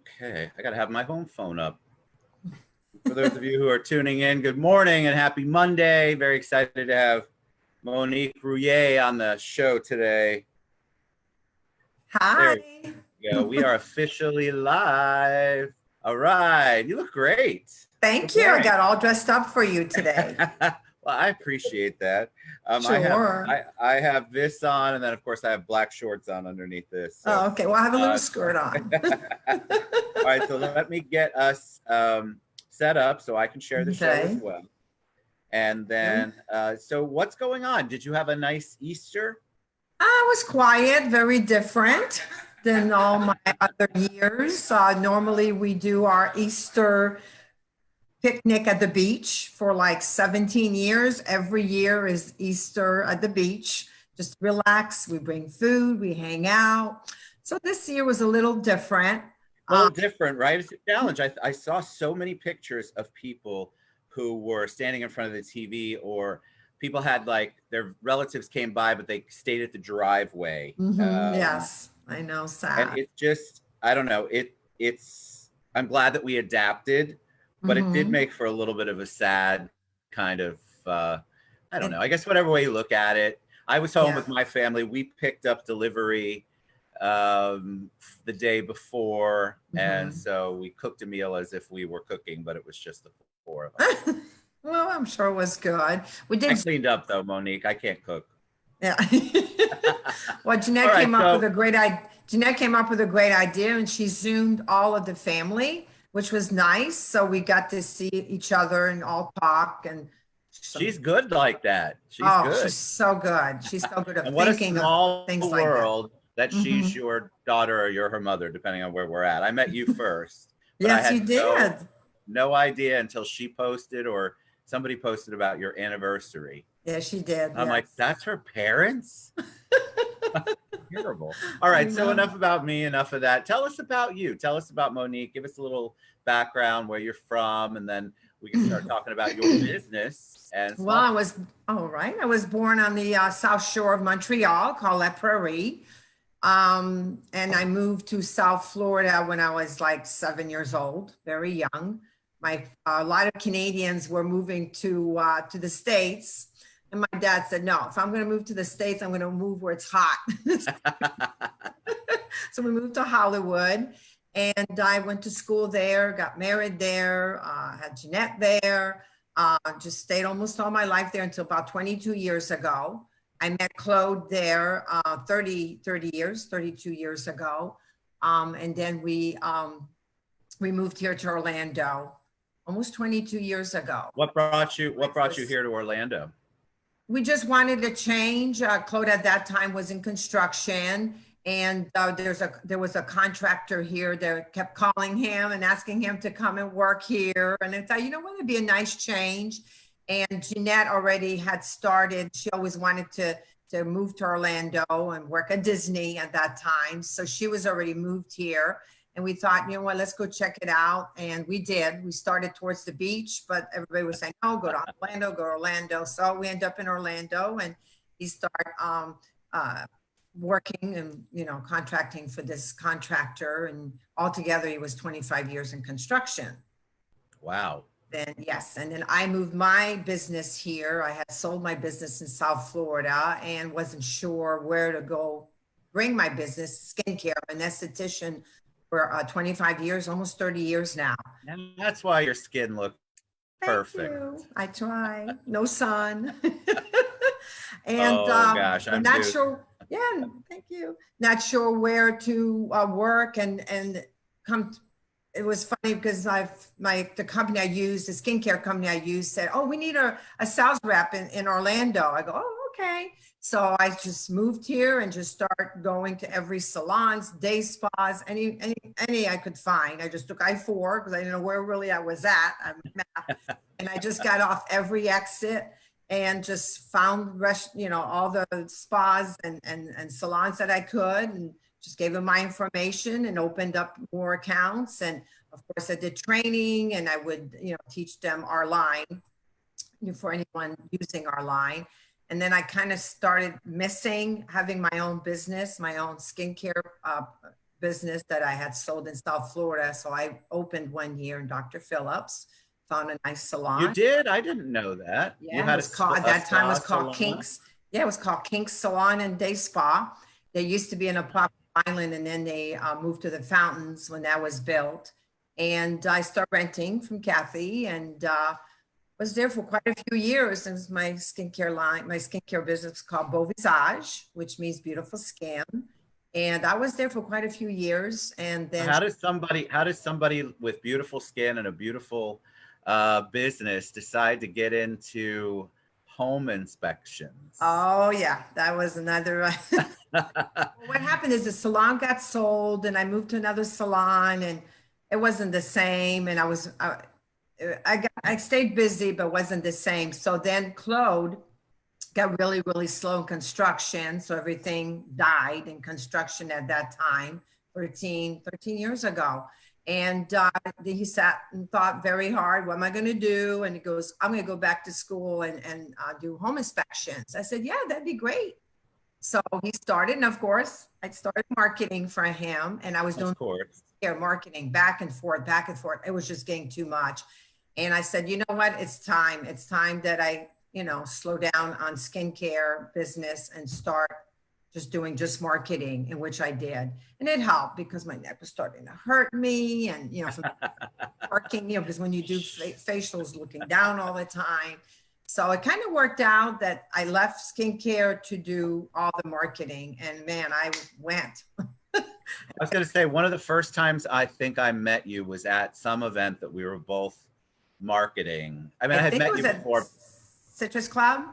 Okay, I gotta have my home phone up. For those of you who are tuning in, good morning and happy Monday. Very excited to have Monique Rouillier on the show today. Hi. There we go. We are officially live. All right, you look great. Thank Good you. I morning. got all dressed up for you today. Well, I appreciate that. Sure. I have this on, and then of course I have black shorts on underneath this. So, Oh, okay. Well, I have a little skirt on. all right, so let me get us set up so I can share the show as Okay. well. And then, so what's going on? Did you have a nice Easter? I was quiet, very different than all my other years. Normally, we do our Easter picnic at the beach for like 17 years. Every year is Easter at the beach. Just relax. We bring food, we hang out. So this year was a little different. A little different, right? It's a challenge. I saw so many pictures of people who were standing in front of the TV, or people had like their relatives came by, but they stayed at the driveway. Yes, I know, And sad. it just, I don't know, I'm glad that we adapted, but it did make for a little bit of a sad kind of, I don't know, I guess whatever way you look at it. I was home with my family. We picked up delivery the day before, and so we cooked a meal as if we were cooking, but it was just the four of us. Well, I'm sure it was good. We I did. cleaned up though, Monique. I can't cook. Yeah. Well, Jeanette All right, came up so with a great idea. Jeanette came up with a great idea, and she Zoomed all of the family, which was nice. So we got to see each other and all talk. And she's good like that. She's oh, good. she's so good. She's so good at And what a thinking of small things like that. world that she's your daughter or you're her mother, depending on where we're at. I met you first, but I Yes, you had did. no idea until she posted or somebody posted about your anniversary. Yeah, she did. I'm like, Yes. that's her parents? Terrible. All right, so enough about me, enough of that. Tell us about you. Tell us about Monique. Give us a little background, where you're from, and then we can start talking about your business. And Well, I was, all right. I was born on the South Shore of Montreal, called La Prairie. And I moved to South Florida when I was like 7 years old, very young. A lot of Canadians were moving to the States. And my dad said, no, if I'm going to move to the States, I'm going to move where it's hot. So we moved to Hollywood, and I went to school there, got married there, had Jeanette there, just stayed almost all my life there until about 22 years ago. I met Claude there 32 years ago. And then we moved here to Orlando almost 22 years ago. What brought you here to Orlando? We just wanted to change. Claude at that time was in construction, and there was a contractor here that kept calling him and asking him to come and work here. And I thought, you know what, it'd be a nice change. And Jeanette already had started. She always wanted to move to Orlando and work at Disney at that time. So she was already moved here. And we thought, you know what, let's go check it out. And we did. We started towards the beach, but everybody was saying, no, go to Orlando, go to Orlando. So we ended up in Orlando, and he started working and, contracting for this contractor. And altogether, he was 25 years in construction. Wow. Then, yes. And then I moved my business here. I had sold my business in South Florida and wasn't sure where to go bring my business, skincare, an esthetician, for 25 years, almost 30 years now. And that's why your skin looks perfect. Thank you. I try. No sun. And oh gosh, I'm not sure. Yeah, thank you. Not sure where to work and come. It was funny because the company I used, the skincare company I used, said, "Oh, we need a sales rep in Orlando." I go, "Oh, okay." So I just moved here and just start going to every salons, day spas, any I could find. I just took I-4 because I didn't know where really I was at. And I just got off every exit and just found all the spas and salons that I could, and just gave them my information and opened up more accounts. And of course I did training, and I would teach them our line for anyone using our line. And then I kind of started missing having my own business, my own skincare business that I had sold in South Florida. So I opened one here in Dr. Phillips, found a nice You salon. did? I didn't know that. You Yeah, it had was called, at a that time it was spa called salon? Kinks. Yeah, it was called Kinks Salon and Day Spa. They used to be in Apopka Island, and then they moved to the Fountains when that was built. And I started renting from Kathy, and was there for quite a few years. It was my skincare line, my skincare business called Beau Visage, which means beautiful skin. And I was there for quite a few years. And then How does somebody with beautiful skin and a beautiful business decide to get into home inspections? oh yeah, that was another. What happened is the salon got sold, and I moved to another salon, and it wasn't the same. And I stayed busy, but wasn't the same. So then Claude got really, really slow in construction. So everything died in construction at that time, 13 years ago. And he sat and thought very hard, what am I going to do? And he goes, I'm going to go back to school and do home inspections. I said, yeah, that'd be great. So he started, and of course, I started marketing for him, and I was doing Of course. marketing back and forth, back and forth. It was just getting too much. And I said, you know what? It's time. It's time that I, slow down on skincare business and start just doing just marketing, in which I did. And it helped because my neck was starting to hurt me. And, from working, because when you do facials looking down all the time. So it kind of worked out that I left skincare to do all the marketing, and man, I went. I was going to say, one of the first times I think I met you was at some event that we were both marketing. I mean, I had met you before. Citrus Club?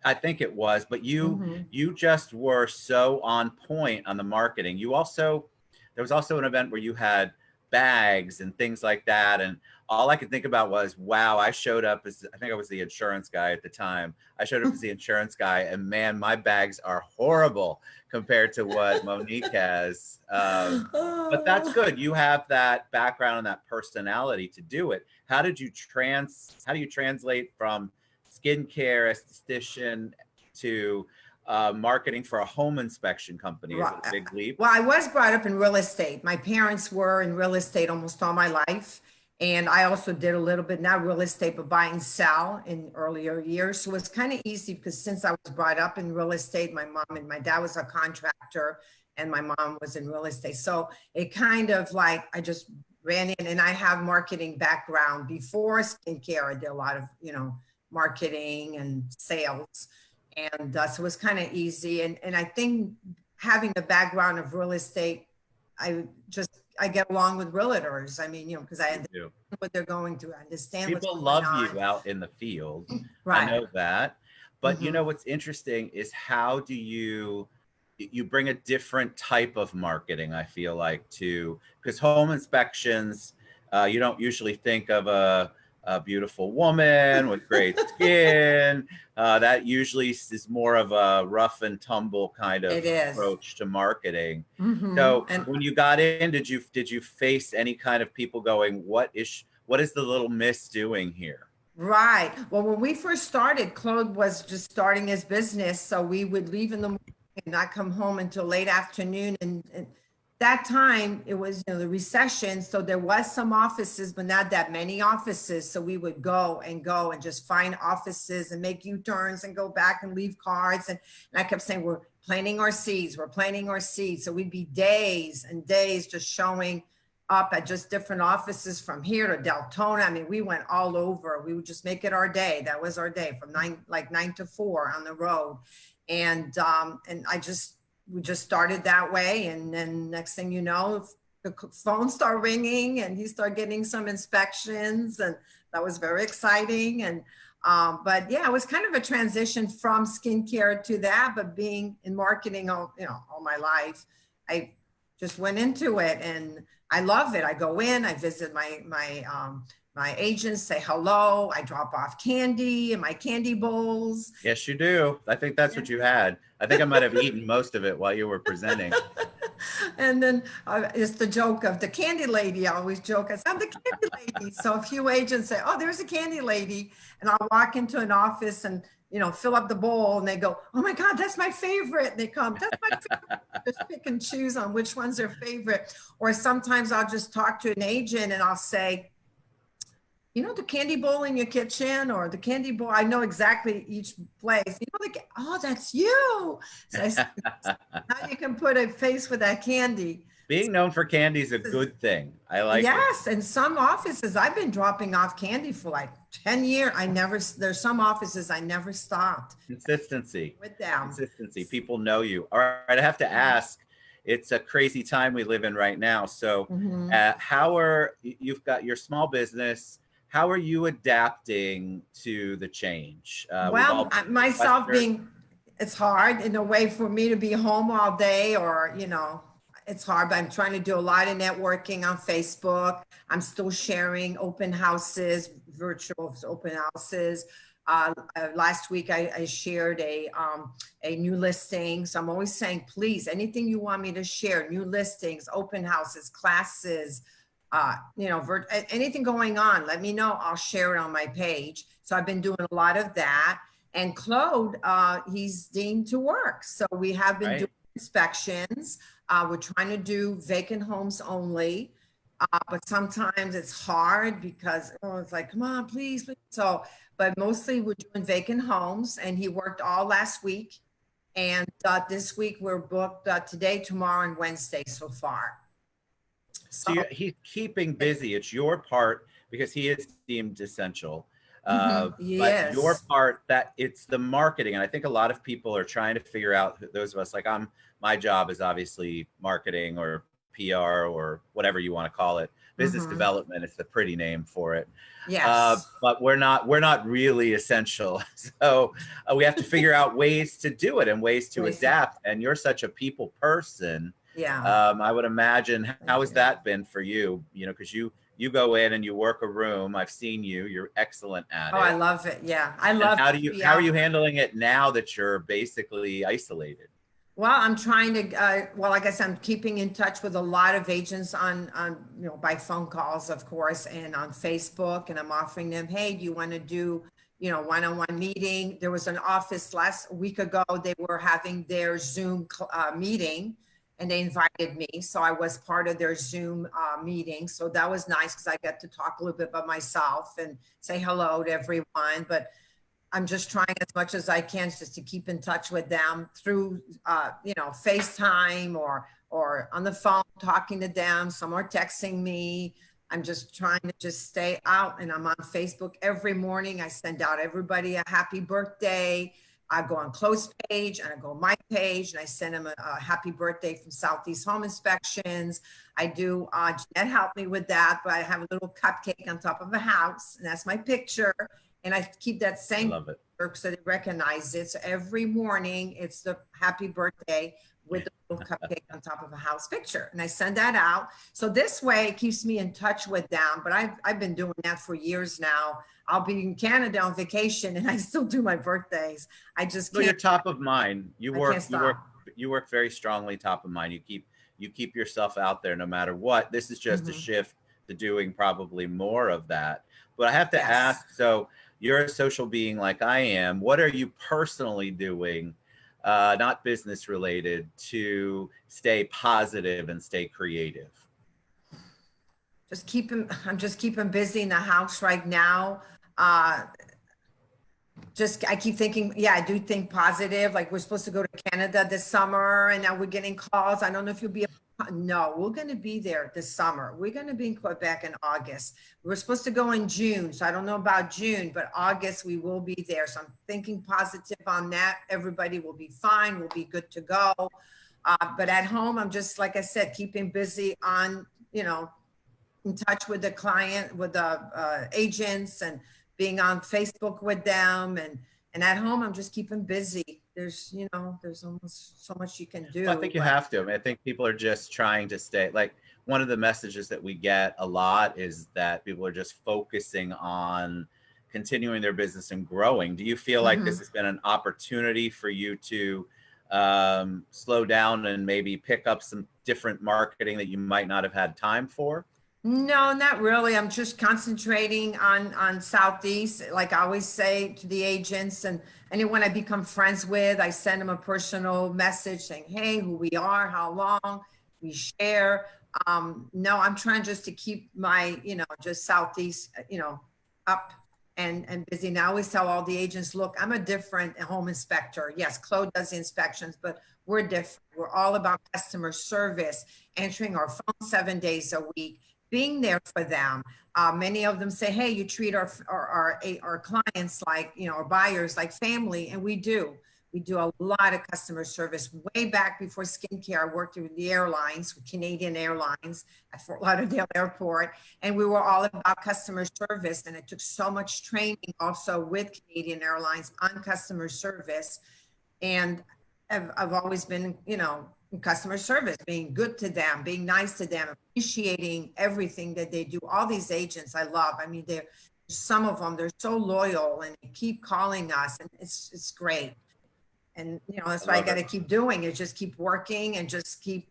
I think it was, but you just were so on point on the marketing. There was also an event where you had bags and things like that. And all I could think about was, wow, I showed up as, I think I was the insurance guy at the time. I showed up as the insurance guy, and man, my bags are horrible compared to what Monique has. But that's good. You have that background and that personality to do it. How do you translate from skincare esthetician to marketing for a home inspection company? Is it a big leap? Well, I was brought up in real estate. My parents were in real estate almost all my life. And I also did a little bit, not real estate, but buy and sell in earlier years. So it's kind of easy because since I was brought up in real estate, my mom and my dad was a contractor and my mom was in real estate. So it kind of like, I just ran in, and I have marketing background before skincare. I did a lot of, marketing and sales. And so it was kind of easy. And I think having the background of real estate, I get along with realtors. I mean, because I understand what they're going through. I understand people love you out in the field. Right. I know that. But what's interesting is how do you bring a different type of marketing, I feel like, because home inspections, you don't usually think of a beautiful woman with great skin. That usually is more of a rough and tumble kind of approach to marketing. So when you got in, did you face any kind of people going, what is the little miss doing here? Right. Well, when we first started, Claude was just starting his business. So we would leave in the morning and not come home until late afternoon. And that time it was the recession, so there was some offices but not that many offices, so we would go and just find offices and make U-turns and go back and leave cards, and I kept saying, we're planting our seeds, so we'd be days and days just showing up at just different offices from here to Deltona. I mean, we went all over. We would just make it our day. That was our day from 9 to 4 on the road. And we just started that way. And then next thing you know, the phone started ringing and he started getting some inspections, and that was very exciting. And, but yeah, it was kind of a transition from skincare to that, but being in marketing all my life, I just went into it and I love it. I go in, I visit my agents, say hello. I drop off candy in my candy bowls. Yes, you do. I think that's what you had. I think I might have eaten most of it while you were presenting. And then it's the joke of the candy lady. I always joke, I say, I'm the candy lady. So a few agents say, oh, there's a candy lady. And I'll walk into an office and fill up the bowl and they go, oh my God, that's my favorite. And they come, that's my favorite. Just pick and choose on which one's their favorite. Or sometimes I'll just talk to an agent and I'll say, the candy bowl in your kitchen or the candy bowl, I know exactly each place. Oh, that's you. So I said, now you can put a face with that candy. Being known for candy is a good thing. I like it. Yes, and some offices, I've been dropping off candy for like 10 years. There's some offices I never stopped. Consistency. With them. Consistency. People know you. All right, I have to ask, it's a crazy time we live in right now. So you've got your small business, how are you adapting to the change? Well, myself it's hard in a way for me to be home all day or, it's hard, but I'm trying to do a lot of networking on Facebook. I'm still sharing open houses, virtual open houses. Last week I shared a new listing. So I'm always saying, please, anything you want me to share, new listings, open houses, classes, anything going on, let me know. I'll share it on my page. So I've been doing a lot of that. And Claude, he's deemed to work. So we have been doing inspections. We're trying to do vacant homes only. But sometimes it's hard because it's like, come on, please. So, but mostly we're doing vacant homes and he worked all last week. And this week we're booked today, tomorrow, and Wednesday so far. So he's keeping busy. It's your part because he is deemed essential. But your part, that it's the marketing. And I think a lot of people are trying to figure out, those of us like my job is obviously marketing or PR or whatever you want to call it. Business development is the pretty name for it. Yes. But we're not really essential. So we have to figure out ways to do it and ways to adapt. And you're such a people person. Yeah. I would imagine, how has that been for you? Because you go in and you work a room. I've seen you. You're excellent at it. Oh, I love it. Yeah, I love it. How are you handling it now that you're basically isolated? Well, I'm trying to, like I said, I'm keeping in touch with a lot of agents on by phone calls, of course, and on Facebook. And I'm offering them, hey, do you want to do, one-on-one meeting? There was an office last week ago. They were having their Zoom meeting. And they invited me. So I was part of their Zoom meeting. So that was nice because I got to talk a little bit about myself and say hello to everyone. But I'm just trying as much as I can just to keep in touch with them through, FaceTime or on the phone, talking to them. Some are texting me. I'm just trying to just stay out, and I'm on Facebook every morning. I send out everybody a happy birthday. I go on Close page and I go on my page and I send them a happy birthday from Southeast Home Inspections. I do, Jeanette helped me with that, but I have a little cupcake on top of a house and that's my picture. And I keep that same picture so they recognize it. So every morning it's the happy birthday with the little cupcake on top of a house picture. And I send that out. So this way it keeps me in touch with them. But I've been doing that for years now. I'll be in Canada on vacation and I still do my birthdays. I just can't. You're top of mind. You work very strongly top of mind. You keep yourself out there no matter what. This is just a shift to doing probably more of that. But I have to ask, so you're a social being like I am. What are you personally doing, not business related, to stay positive and stay creative? I'm just keeping busy in the house right now. I keep thinking, I do think positive. Like we're supposed to go to Canada this summer and now we're getting calls. I don't know if you'll be, no, we're going to be there this summer. We're going to be in Quebec in August. We're supposed to go in June. So I don't know about June, but August we will be there. So I'm thinking positive on that. Everybody will be fine. We'll be good to go. But at home, I'm just, like I said, keeping busy on, in touch with the client, with the agents and being on Facebook with them. And at home, I'm just keeping busy. There's almost so much you can do. Well, I think you have to. I mean, I think people are just trying to stay, like one of the messages that we get a lot is that people are just focusing on continuing their business and growing. Do you feel like this has been an opportunity for you to slow down and maybe pick up some different marketing that you might not have had time for? No, not really. I'm just concentrating on Southeast. Like I always say to the agents and anyone I become friends with, I send them a personal message saying, hey, who we are, how long we share. No, I'm trying just to keep my, just Southeast, up and busy. And I always tell all the agents, look, I'm a different home inspector. Yes, Claude does the inspections, but we're different. We're all about customer service, answering our phone 7 days a week, being there for them. Many of them say, hey, you treat our clients like, our buyers like family, and we do. We do a lot of customer service. Way back before skincare, I worked with the airlines, with Canadian Airlines at Fort Lauderdale Airport, and we were all about customer service. And it took so much training also with Canadian Airlines on customer service. And I've always been, customer service, being good to them, being nice to them, appreciating everything that they do. All these agents I love. I mean, some of them, they're so loyal and they keep calling us, and it's great. And, that's what I got to keep doing, is just keep working and just keep,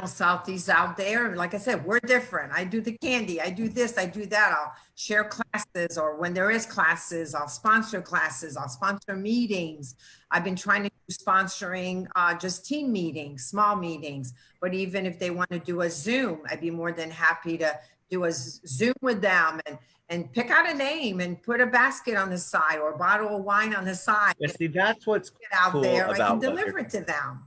Southeast out there. Like I said, we're different. I do the candy, I do this, I do that. I'll share classes, or when there is classes, I'll sponsor classes, I'll sponsor meetings. I've been trying to do sponsoring just team meetings, small meetings. But even if they want to do a Zoom, I'd be more than happy to do a Zoom with them and pick out a name and put a basket on the side or a bottle of wine on the side. Yeah, see, that's what's out cool there. about I can deliver it to them.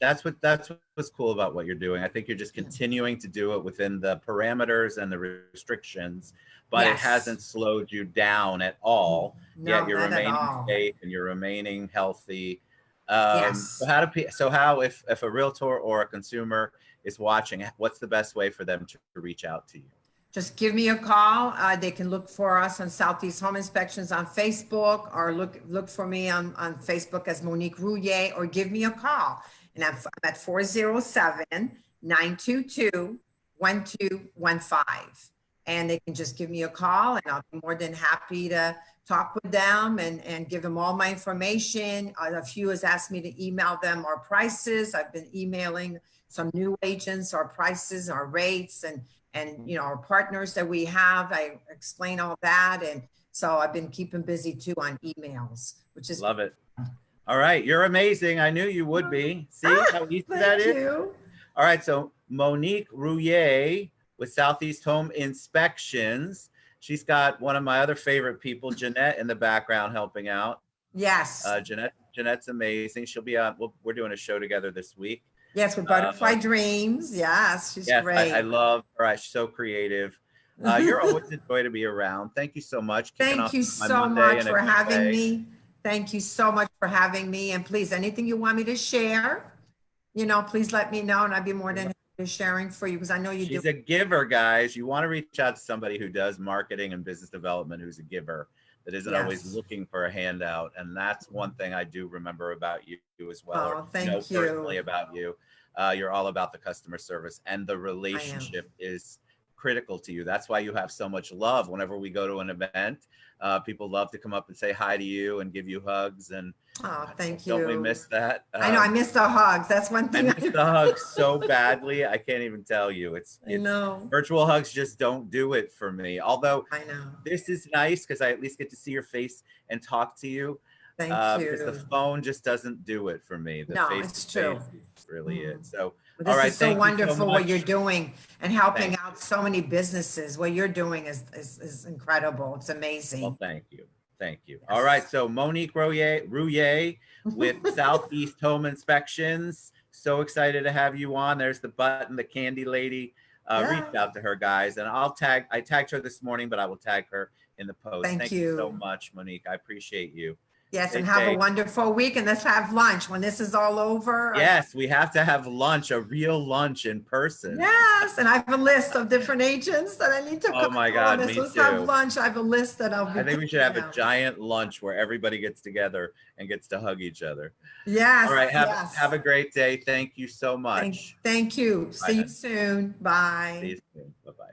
That's what's cool about what you're doing. I think you're just continuing to do it within the parameters and the restrictions, but it hasn't slowed you down at all. No, yet you're remaining safe and you're remaining healthy. Yes. So how if a realtor or a consumer is watching, what's the best way for them to reach out to you? Just give me a call. They can look for us on Southeast Home Inspections on Facebook, or look for me on Facebook as Monique Rouillier, or give me a call. And I'm at 407-922-1215. And they can just give me a call, and I'll be more than happy to talk with them and give them all my information. A few has asked me to email them our prices. I've been emailing some new agents our prices, our rates, and our partners that we have. I explain all that. And so I've been keeping busy too on emails, which is love it. All right. You're amazing. I knew you would be. See how easy that is? All right. So Monique Rouillier with Southeast Home Inspections. She's got one of my other favorite people, Jeanette, in the background helping out. Yes. Jeanette's amazing. She'll be on. We're doing a show together this week. Yes, with Butterfly Dreams. Yes, she's great. I love her. She's so creative. You're always a joy to be around. Thank you so much. Thank you so much for having me. Thank you so much for having me. And please, anything you want me to share, please let me know, and I'd be more than happy to sharing for you, because I know you do. She's a giver, guys. You want to reach out to somebody who does marketing and business development, who's a giver, that isn't always looking for a handout. And that's one thing I do remember about you as well. Oh, thank you. Personally about you. You're all about the customer service, and the relationship is critical to you. That's why you have so much love. Whenever we go to an event, people love to come up and say hi to you and give you hugs. And thank you. Don't we miss that? I know, I miss the hugs. That's one thing. I miss the hugs so badly. I can't even tell you. It's virtual hugs just don't do it for me. Although I know this is nice because I at least get to see your face and talk to you. Thank you. Because the phone just doesn't do it for me. The face-to-face really is. So, all right, so wonderful what you're doing and helping out so many businesses. What you're doing is incredible. It's amazing. Well, thank you. Thank you. Yes. All right, so Monique Rouillier with Southeast Home Inspections. So excited to have you on. There's the button, the candy lady. Reach out to her, guys, and I tagged her this morning, but I will tag her in the post. Thank you so much, Monique. I appreciate you. Yes, and have a wonderful week, and let's have lunch when this is all over. Yes, we have to have lunch, a real lunch in person. Yes, and I have a list of different agents that I need to Oh my God, me let's too. have lunch. I have a list that I'll be. I think we should have a giant lunch where everybody gets together and gets to hug each other. Yes. All right, have a great day. Thank you so much. Thank you. See you soon. Bye. See you soon. Bye-bye.